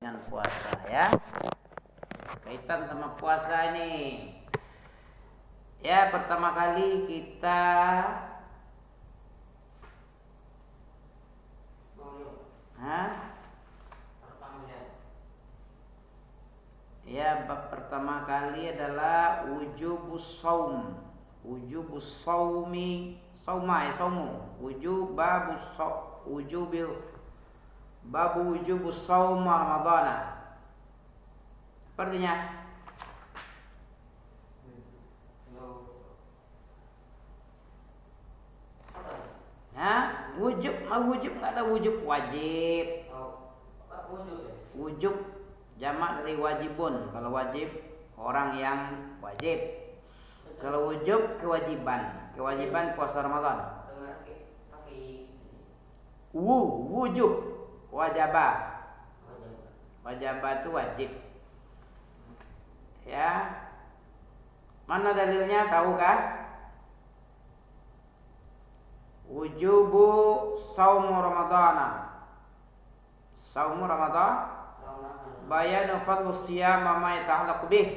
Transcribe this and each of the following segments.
dengan puasa ya. Kaitan sama puasa ini. Ya, pertama kali kita Ya, bab pertama kali adalah wujubus shaum. Wujubus shaumi, saumu. Babu wujubus shaum Ramadana. Artinya wujub enggak ada wujub wajib. Wujub jamak dari wajibun. Kalau wajib orang yang wajib. Kalau wujub kewajiban. Kewajiban puasa Ramadan. Wujub wajibah. Wajibah itu wajib. Ya. Mana dalilnya, tahukah? Wujubu saumu Ramadana. Saumu Ramadan bayanu fadlu siyam ma yata'allaqu bih.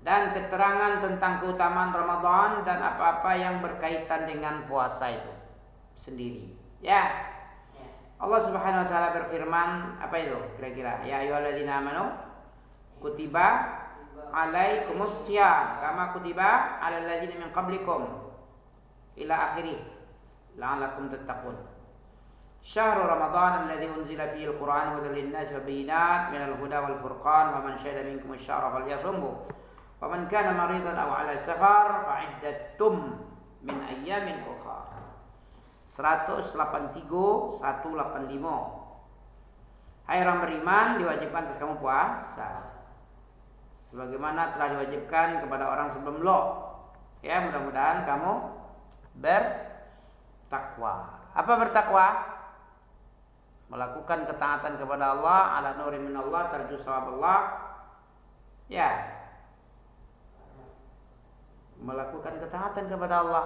Dan keterangan tentang keutamaan Ramadan dan apa-apa yang berkaitan dengan puasa itu sendiri. Ya. Allah Subhanahu wa taala berfirman, apa itu kira-kira? Ya ayyuhalladzina amanu kutiba alaikumus syiyam kama kutiba alal ladzina min qablikum ila akhirih la'allakum tattaqun. Syahrul Ramadan alladzi unzila fihi al-Qur'an hudan lin-nasi wa bayyinat minal huda wal furqan faman syahida minkum asy-syahra falyasumhu faman kana maridan aw 'ala safar fa'iddatum min ayyamin ukhra. 183 185. Hai orang beriman, diwajibkan atas kamu puasa sebagaimana telah diwajibkan kepada orang sebelum lo. Ya, mudah-mudahan kamu bertakwa. Apa bertakwa? Melakukan ketaatan kepada Allah ala nuri minallah tarju sawab Allah. Ya. Melakukan ketaatan kepada Allah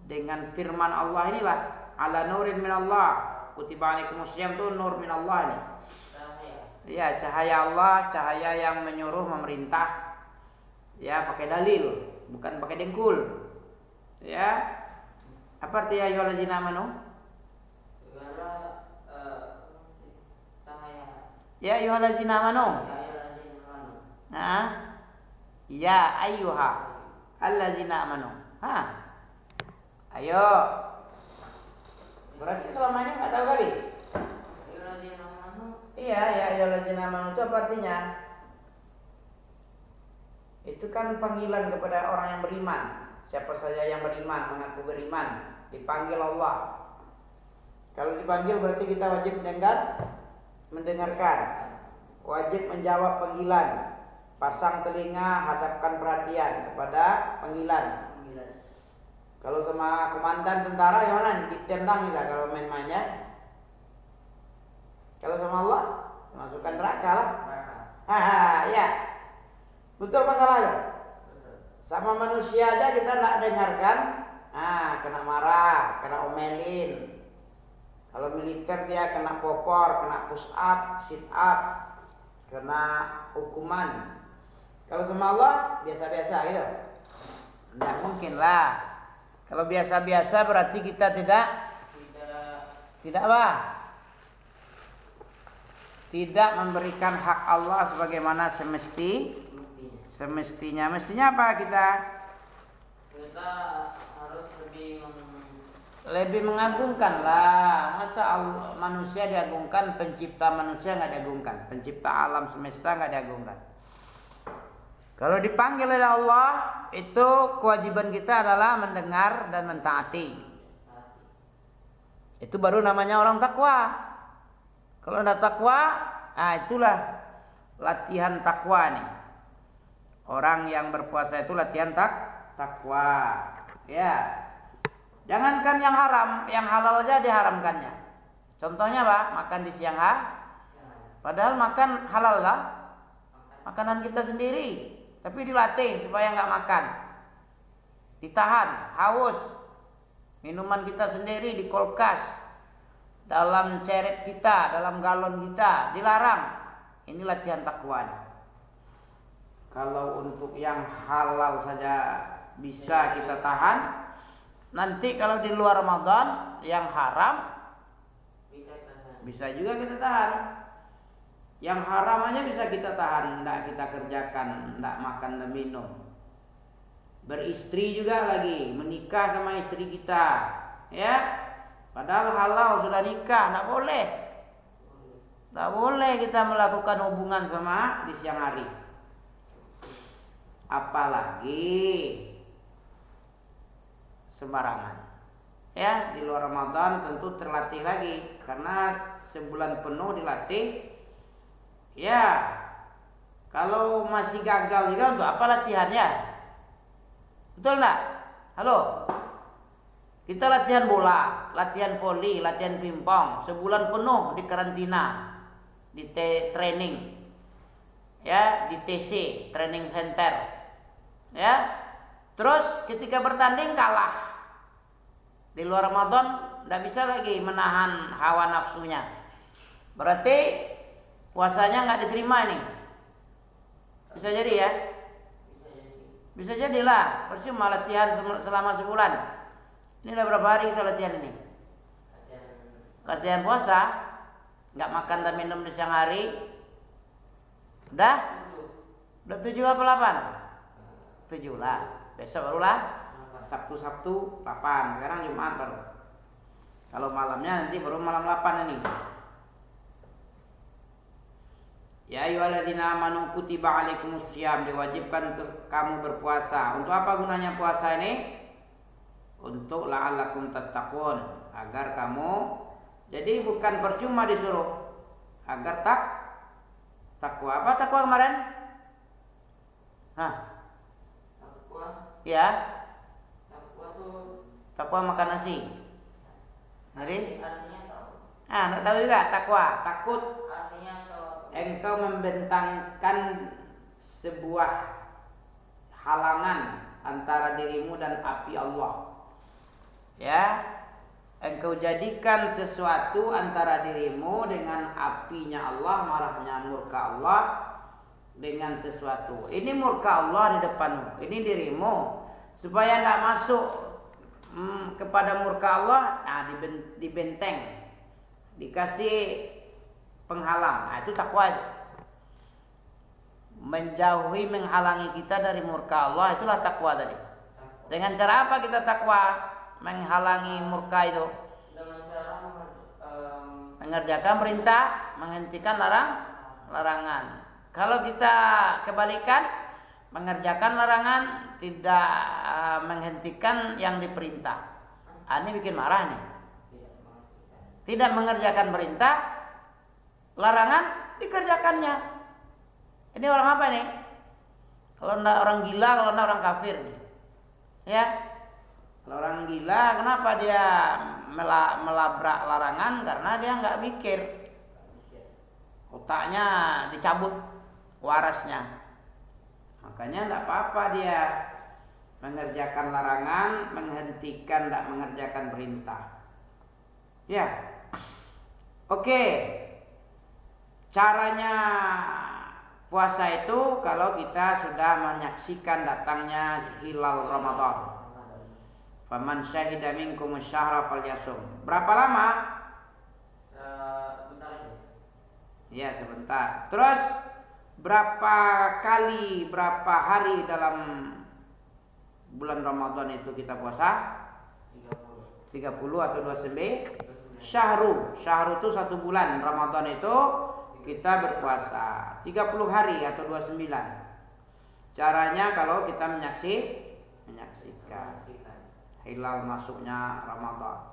dengan firman Allah inilah ala nurin minallah. Kutiba alaikumus syiyam itu nur minallah ini. Ya, cahaya Allah, cahaya yang menyuruh memerintah. Ya, pakai dalil, bukan pakai dengkul. Ya. Apa artinya ayyuhallazina amanu? Ya ayyuhallazina amanu. Ya ayyuha allazina amanu. Ayo. Berarti selama ini enggak tahu kali. Ayyuhallazina amanu. Iya, ya ayyuhallazina amanu itu apa artinya? Itu kan panggilan kepada orang yang beriman. Siapa saja yang beriman, mengaku beriman, dipanggil Allah. Kalau dipanggil berarti kita wajib mendengarkan, wajib menjawab panggilan, pasang telinga, hadapkan perhatian kepada panggilan. Kalau sama komandan tentara gimana? Ditendang kita kalau main-mainnya. Kalau sama Allah, masukkan neraka lah. Ya, betul masalahnya. Sama manusia aja kita nggak dengarkan, kena marah, kena omelin. Kalau militer dia kena popor, kena push up, sit up, kena hukuman. Kalau sama Allah biasa-biasa gitu. Nggak mungkin lah. Kalau biasa-biasa berarti kita tidak apa? Tidak memberikan hak Allah sebagaimana semestinya. Mestinya apa kita? Kita harus lebih mengagungkan lah. Masa manusia diagungkan, pencipta manusia nggak diagungkan, pencipta alam semesta nggak diagungkan. Kalau dipanggil oleh Allah, itu kewajiban kita adalah mendengar dan mentaati. Itu baru namanya orang takwa. Kalau tidak takwa, itulah latihan takwa nih. Orang yang berpuasa itu latihan takwa. Ya. Jangankan yang haram, yang halal aja diharamkannya. Contohnya apa? Makan di siang hari. Padahal makan halal lah. Makanan kita sendiri. Tapi dilatih supaya nggak makan. Ditahan, haus. Minuman kita sendiri di kulkas. dalam ceret kita, dalam galon kita, dilarang. Ini latihan takwa. Kalau untuk yang halal saja bisa kita tahan, nanti kalau di luar Ramadan yang haram bisa juga kita tahan. Yang haram aja bisa kita tahan, tidak kita kerjakan, tidak makan dan minum. Beristri juga lagi, menikah sama istri kita, ya. Padahal halal sudah nikah, tidak boleh. Tidak boleh kita melakukan hubungan sama di siang hari. Apalagi sembarangan. Ya, di luar Ramadan tentu terlatih lagi, karena sebulan penuh dilatih. Ya, kalau masih gagal juga untuk apa latihannya? Betul enggak? Halo? Kita latihan bola, latihan voli, latihan pingpong, sebulan penuh di karantina, di training, ya, di TC, training center, ya. Terus ketika bertanding kalah. Di luar Ramadan tidak bisa lagi menahan hawa nafsunya. Berarti puasanya nggak diterima nih. Bisa jadi ya? Bisa jadilah. Percuma latihan selama sebulan. Ini udah berapa hari kita latihan ini? Latihan puasa, nggak makan dan minum di siang hari. Udah 7 apa 8? 7 lah. Besok barulah Sabtu 8. Sekarang Jumat baru. Kalau malamnya nanti baru malam 8 ini. Ya ayyuhalladzina amanu kutiba alaikumusiyam, diwajibkan untuk kamu berpuasa. Untuk apa gunanya puasa ini? Untuk la'allakum tattaqun, agar kamu, jadi bukan percuma disuruh, agar takwa. Apa takwa kemarin? Takwa. Ya. Takwa makan nasi. Jadi artinya tahu. Enggak tahu juga takwa, takut. Artinya engkau membentangkan sebuah halangan antara dirimu dan api Allah. Ya, engkau jadikan sesuatu antara dirimu dengan apinya Allah, marahnya murka Allah dengan sesuatu. Ini murka Allah di depanmu, ini dirimu, supaya tidak masuk kepada murka Allah. Nah, dibenteng, dikasih penghalang. Nah, itu takwa. Menjauhi, menghalangi kita dari murka Allah, itulah takwa tadi. Dengan cara apa kita takwa? Menghalangi murka itu dengan cara mengerjakan perintah, menghentikan larangan. Kalau kita kebalikan, mengerjakan larangan, tidak menghentikan yang diperintah, ini bikin marah nih. Tidak mengerjakan perintah, larangan dikerjakannya. Ini orang apa nih? Kalau enggak orang gila, kalau enggak orang kafir nih. Ya. Kalau orang gila, kenapa dia melabrak larangan? Karena dia nggak mikir, otaknya dicabut warasnya. Makanya tidak apa-apa dia mengerjakan larangan, menghentikan, tidak mengerjakan perintah. Ya, oke. Caranya puasa itu kalau kita sudah menyaksikan datangnya hilal Ramadan. Faman syahida minkum syahra falyasum. Berapa lama? Sebentar aja. Ya, sebentar. Terus berapa kali, berapa hari dalam bulan Ramadan itu kita puasa? 30 atau 29? Syahru itu 1 bulan. Ramadan itu kita berpuasa 30 hari atau 29. Caranya kalau kita menyaksikan hilal masuknya Ramadan.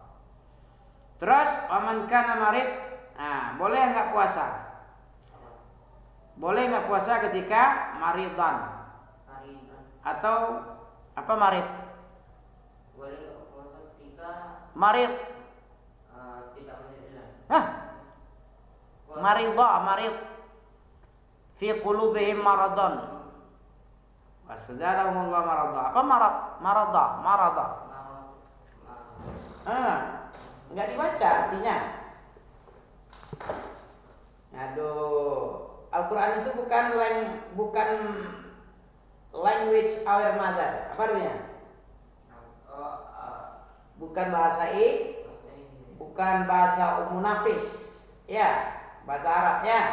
Terus aman kana marid, boleh enggak puasa? Boleh enggak puasa ketika maridan? Atau apa marid? Boleh puasa ketika marid. Tidak menjelaskan. Marid fi qulubihim maradun. Wasdalahumullah marada. Apa marada? Enggak dibaca artinya. Aduh, Al-Quran itu bukan language our mother. Apa artinya? Bukan bahasa bukan bahasa Nafis. Ya, bahasa Arab ya.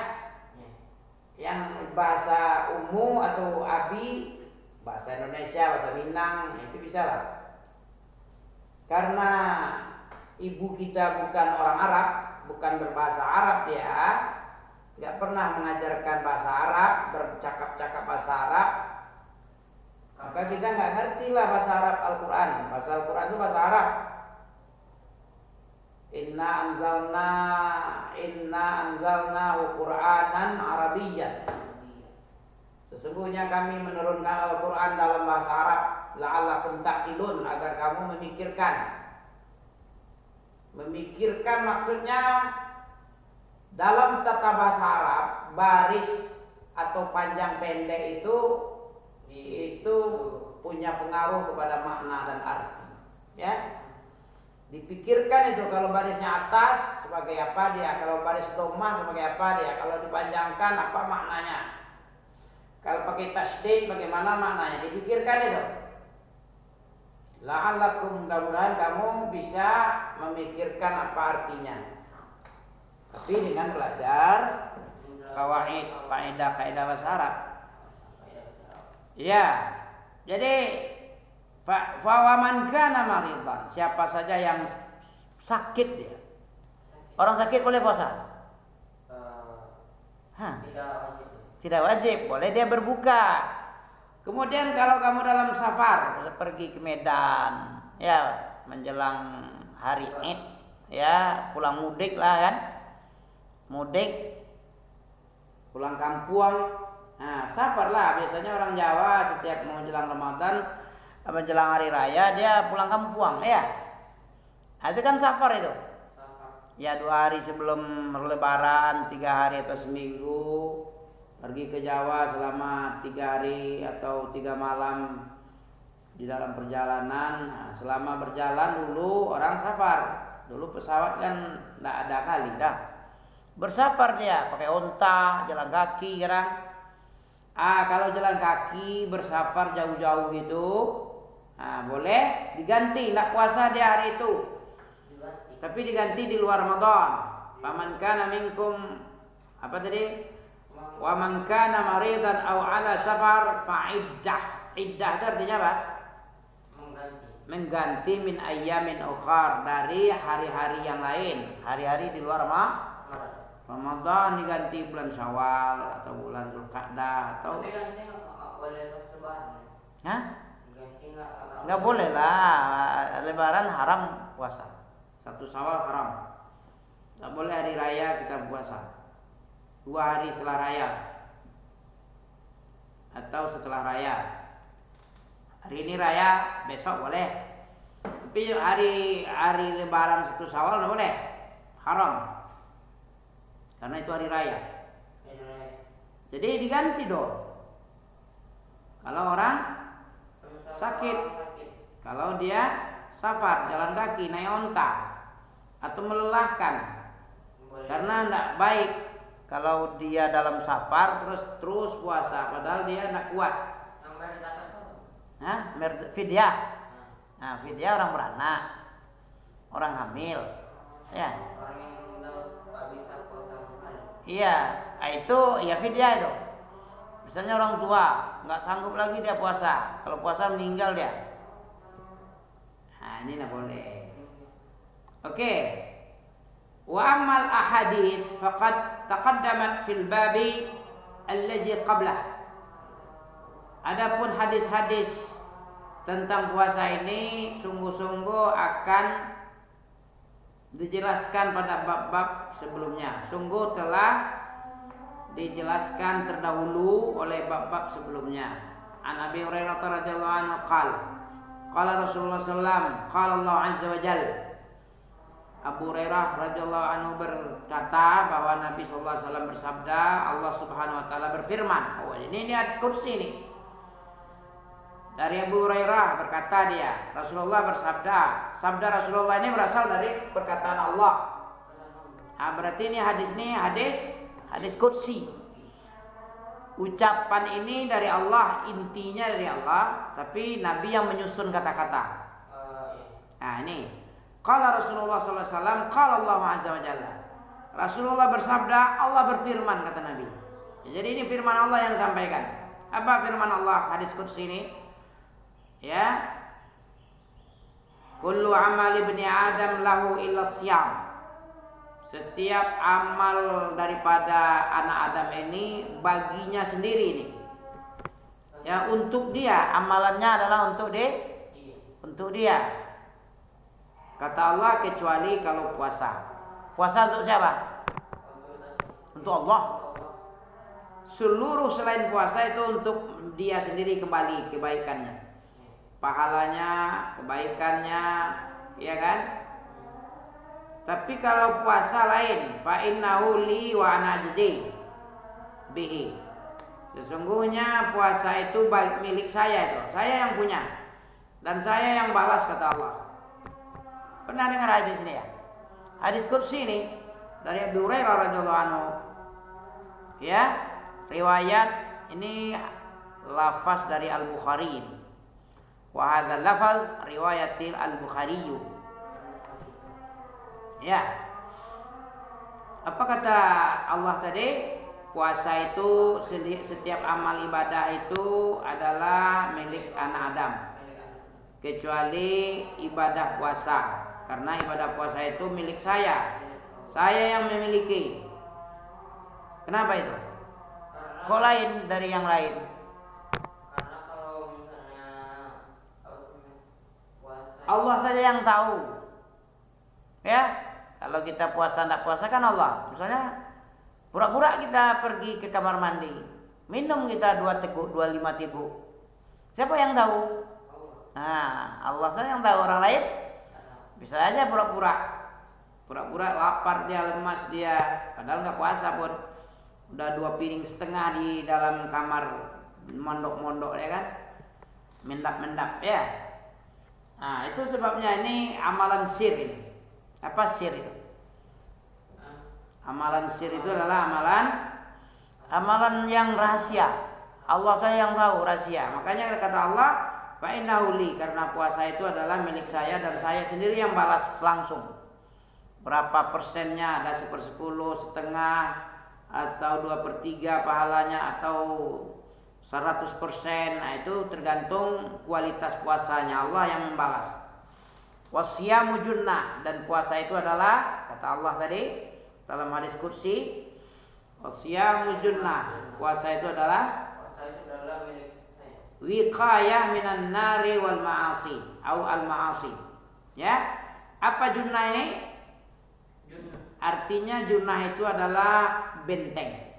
Yang bahasa umum atau abi, bahasa Indonesia, bahasa Minang, itu bisa lah. Karena ibu kita bukan orang Arab, bukan berbahasa Arab dia, nggak pernah mengajarkan bahasa Arab, bercakap-cakap bahasa Arab, maka kita nggak ngerti lah bahasa Arab Al-Quran. Bahasa Al-Quran itu bahasa Arab. Inna anzalna Qur'anan Arabiyyan. Sesungguhnya kami menurunkan Al-Quran dalam bahasa Arab, la'allakum ta'qilun, agar kamu memikirkan. Memikirkan maksudnya dalam tata bahasa Arab, baris atau panjang pendek itu punya pengaruh kepada makna dan arti. Ya, dipikirkan itu kalau barisnya atas sebagai apa dia, kalau baris domah sebagai apa dia, kalau dipanjangkan apa maknanya, kalau pakai tasydid bagaimana maknanya, dipikirkan itu. La'allakum, mudah-mudahan kamu bisa memikirkan apa artinya. Tapi dengan belajar kawaid, kaidah bahasa Arab. Ya, jadi fawaman kana maridan, siapa saja yang sakit dia. Orang sakit boleh puasa? Tidak wajib, boleh dia berbuka. Kemudian kalau kamu dalam safar, pergi ke Medan, ya menjelang hari Id, ya pulang mudik lah kan, mudik, pulang kampung. Nah, safar lah, biasanya orang Jawa setiap mau menjelang Ramadan, menjelang hari raya dia pulang kampung, ya. Nah, itu kan safar itu. Ya 2 hari sebelum Lebaran, 3 hari atau seminggu, pergi ke Jawa selama 3 hari atau 3 malam di dalam perjalanan. Nah, selama berjalan dulu orang safar. Dulu pesawat kan tidak ada kali dah. Bersafar dia pakai onta, jalan kaki kan. Kalau jalan kaki bersafar jauh-jauh itu, boleh diganti, tidak puasa dia hari itu. Tapi diganti di luar Ramadan. Faman kana minkum apa tadi? Wa man kana maridan aw ala safar fa iddah. Iddah itu artinya apa? Mengganti min ayyamin ukhar, dari hari-hari yang lain, hari-hari di luar Ramadan diganti bulan Syawal atau bulan Dzulqa'dah atau nggak boleh lah. Lebaran haram puasa. 1 Syawal haram. Nggak boleh hari raya kita puasa. 2 hari setelah raya atau setelah raya. Hari ini raya, besok boleh. Tapi hari Lebaran 1 Syawal nggak boleh, haram. Karena itu hari raya. Jadi diganti dong. Kalau orang sakit, kalau dia safar, jalan kaki, naik onta, atau melelahkan, karena tidak baik kalau dia dalam safar terus puasa, padahal dia tidak kuat. Fidyah. Nah, fidyah orang beranak, orang hamil, ya. Iya, itu ya fidyah itu. Misalnya orang tua nggak sanggup lagi dia puasa, kalau puasa meninggal dia. Nah, ini nggak boleh. Oke. Wa amal ahadits faqad taqaddamat fil babi alladhi qablah. Adapun hadis-hadis tentang puasa ini sungguh-sungguh akan dijelaskan pada bab-bab sebelumnya. Sungguh telah dijelaskan terdahulu oleh bab-bab sebelumnya. An Abi Hurairah radhiyallahu anhu qala Rasulullah sallallahu qala Allah azza wa jalla. Abu Hurairah radhiyallahu anhu berkata bahwa Nabi sallallahu alaihi wasallam bersabda, Allah Subhanahu wa taala berfirman. Oh, ini ayat kursi nih. Dari Abu Hurairah berkata dia, Rasulullah bersabda. Sabda Rasulullah ini berasal dari perkataan Allah. Berarti ini hadis qudsi. Ucapan ini dari Allah, intinya dari Allah, tapi Nabi yang menyusun kata-kata. Nah ini, qala Rasulullah sallallahu alaihi wasallam, qala Allah azza wa jalla. Rasulullah bersabda, Allah berfirman, kata Nabi. Jadi ini firman Allah yang disampaikan. Apa firman Allah hadis qudsi ini? Ya. Kullu amal ibni Adam lahu illa siyam. Setiap amal daripada anak Adam ini baginya sendiri ini. Ya, untuk dia, amalannya adalah untuk dia. Kata Allah kecuali kalau puasa. Puasa untuk siapa? Untuk Allah. Seluruh selain puasa itu untuk dia sendiri kembali kebaikannya. Pahalanya, kebaikannya, ya kan? Tapi kalau puasa lain, fa innahu li wa ana ajzi bihi. Sesungguhnya puasa itu milik saya itu. Saya yang punya dan saya yang balas, kata Allah. Pernah dengar hadis ini ya? Hadis qudsi ini dari Abu Hurairah radhiyallahu anhu. Ya, riwayat ini lafaz dari Al-Bukhari. Wa hadzal lafaz riwayatil Al-Bukhari. Ya. Apa kata Allah tadi? Puasa itu, setiap amal ibadah itu adalah milik anak Adam. Kecuali ibadah puasa. Karena ibadah puasa itu milik saya. Saya yang memiliki. Kenapa itu? Kok lain dari yang lain? Karena kalau misalnya puasa, Allah saja yang tahu. Ya. Kalau kita puasa tidak puasa kan Allah. Misalnya pura-pura kita pergi ke kamar mandi, minum kita 2 teguk, 25 teguk. Siapa yang tahu? Nah, Allah saja yang tahu. Orang lain bisa aja pura-pura. Pura-pura lapar dia, lemas dia, padahal nggak puasa pun. Udah 2 piring setengah di dalam kamar mondok-mondok ya kan. Mendap-mendap ya. Nah, itu sebabnya ini amalan sir ini. Apa sir itu? Amalan sir itu adalah amalan yang rahasia. Allah saja yang tahu rahasia. Makanya kata Allah, fa innahu li, karena puasa itu adalah milik saya dan saya sendiri yang balas langsung. Berapa persennya? Ada 1/10, setengah, atau 2/3 pahalanya, atau 100%. Nah, itu tergantung kualitas puasanya. Allah yang membalas. Wasyamu junnah, dan puasa itu adalah, kata Allah tadi dalam hadis qudsi, wasyamu junnah, puasa itu adalah milik saya. Wiqayah minan nari wal ma'asi au al ma'asi. Ya. Apa junnah ini? Artinya junnah itu adalah benteng.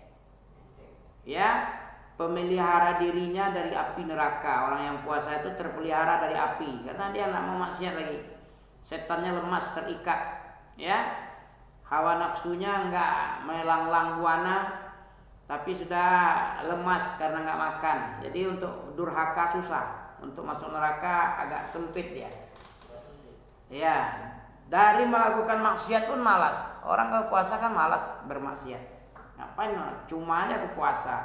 Ya, pemelihara dirinya dari api neraka. Orang yang puasa itu terpelihara dari api karena dia enggak mau maksiat lagi. Setannya lemas, terikat, ya. Hawa nafsunya enggak melanglang buana, tapi sudah lemas karena enggak makan. Jadi untuk durhaka susah, untuk masuk neraka agak sempit dia. Ya, dari melakukan maksiat pun malas. Orang kalau puasa kan malas bermaksiat. Ngapain? Cuma aja aku puasa.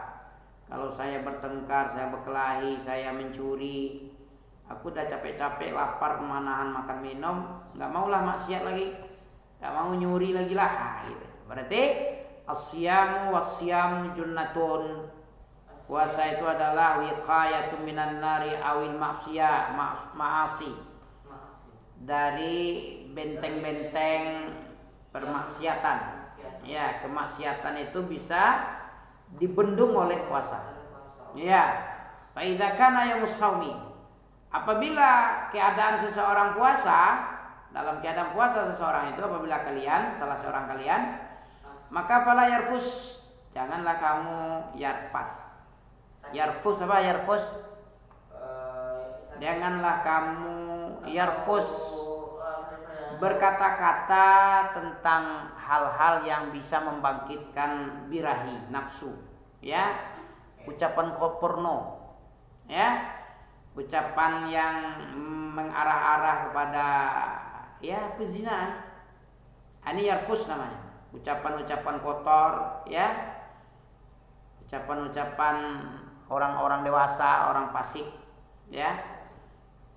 Kalau saya bertengkar, saya berkelahi, saya mencuri, aku udah capek-capek, lapar, menahan makan minum, nggak maulah maksiat lagi, nggak mau nyuri lagi lah. Nah, gitu. Berarti asyamu wasyamu junnatun. Puasa itu adalah wiqayatun minan nari awil maksiyah, ma'asi, dari benteng-benteng permaksiatan. Ya, kemaksiatan itu bisa dibendung oleh puasa. Ya, fa idza kana yaumus shaumi, apabila keadaan seseorang puasa, dalam keadaan puasa seseorang itu, apabila kalian, salah seorang kalian, maka fala yarfus, janganlah kamu yarfas. Yarfus apa yarfus? Janganlah kamu yarfus, berkata-kata tentang hal-hal yang bisa membangkitkan birahi, nafsu, ya, ucapan porno, ya, ucapan yang mengarah-arah kepada ya pezinaan. Ini yarfus namanya. ucapan-ucapan kotor, ya, ucapan-ucapan orang-orang dewasa, orang fasik, ya.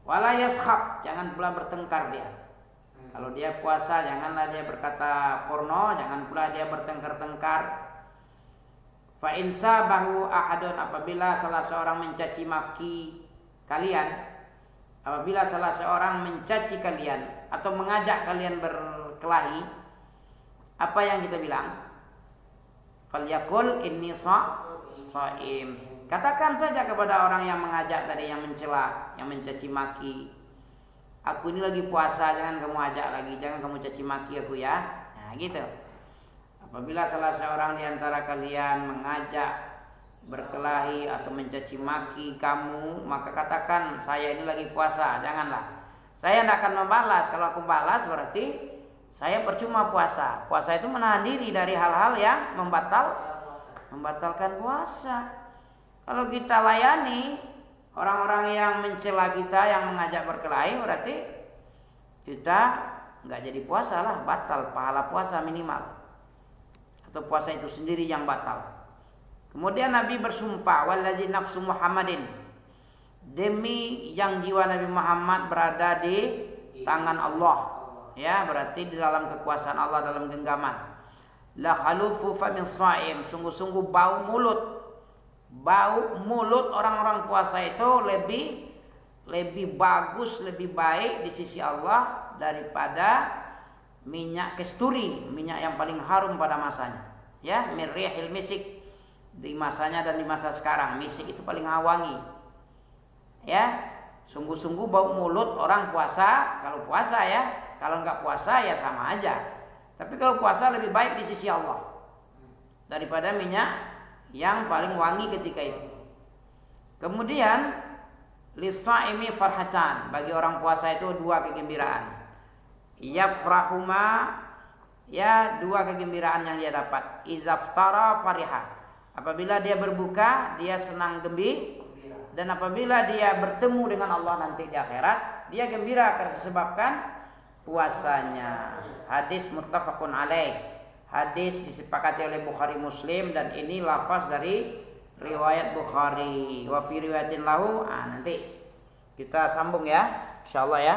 Wala yaskhab, jangan pula bertengkar dia. Kalau dia puasa, janganlah dia berkata porno, jangan pula dia bertengkar-tengkar. Fa in sabahu ahadun, apabila salah seorang mencaci maki kalian, apabila salah seorang mencaci kalian atau mengajak kalian berkelahi, apa yang kita bilang? Falyaqul inni shaim. Katakan saja kepada orang yang mengajak tadi, yang mencela, yang mencaci maki, aku ini lagi puasa, jangan kamu ajak lagi, jangan kamu caci maki aku ya. Nah, gitu. Apabila salah seorang di antara kalian mengajak berkelahi atau mencaci maki kamu, maka katakan, saya ini lagi puasa, janganlah. Saya tidak akan membalas. Kalau aku balas berarti saya percuma puasa. Puasa itu menahan diri dari hal-hal yang membatalkan puasa. Kalau kita layani orang-orang yang mencela kita, yang mengajak berkelahi, berarti kita nggak jadi puasa lah, batal pahala puasa minimal. Atau puasa itu sendiri yang batal. Kemudian Nabi bersumpah, wallazi nafsu Muhammadin, demi yang jiwa Nabi Muhammad berada di tangan Allah, ya, berarti di dalam kekuasaan Allah, dalam genggaman. La khalufu famin shaim, sungguh-sungguh bau mulut orang-orang puasa itu lebih bagus, lebih baik di sisi Allah daripada minyak kasturi, minyak yang paling harum pada masanya, ya, min rihil misik, di masanya dan di masa sekarang. Misik itu paling wangi, ya. Sungguh-sungguh bau mulut orang puasa, kalau puasa ya, kalau enggak puasa ya sama aja. Tapi kalau puasa lebih baik di sisi Allah daripada minyak yang paling wangi ketika itu. Kemudian lisaimi farhatan, bagi orang puasa itu dua kegembiraan. Yafrahuma, ya, dua kegembiraan yang dia dapat. Izaftara fariha, apabila dia berbuka dia senang gembira, dan apabila dia bertemu dengan Allah nanti di akhirat dia gembira karena disebabkan puasanya. Hadis muttafaqun alaih. Hadis disepakati oleh Bukhari Muslim, dan ini lafaz dari riwayat Bukhari. Wa fi riwayatin lahu, nanti kita sambung ya, insyaallah ya.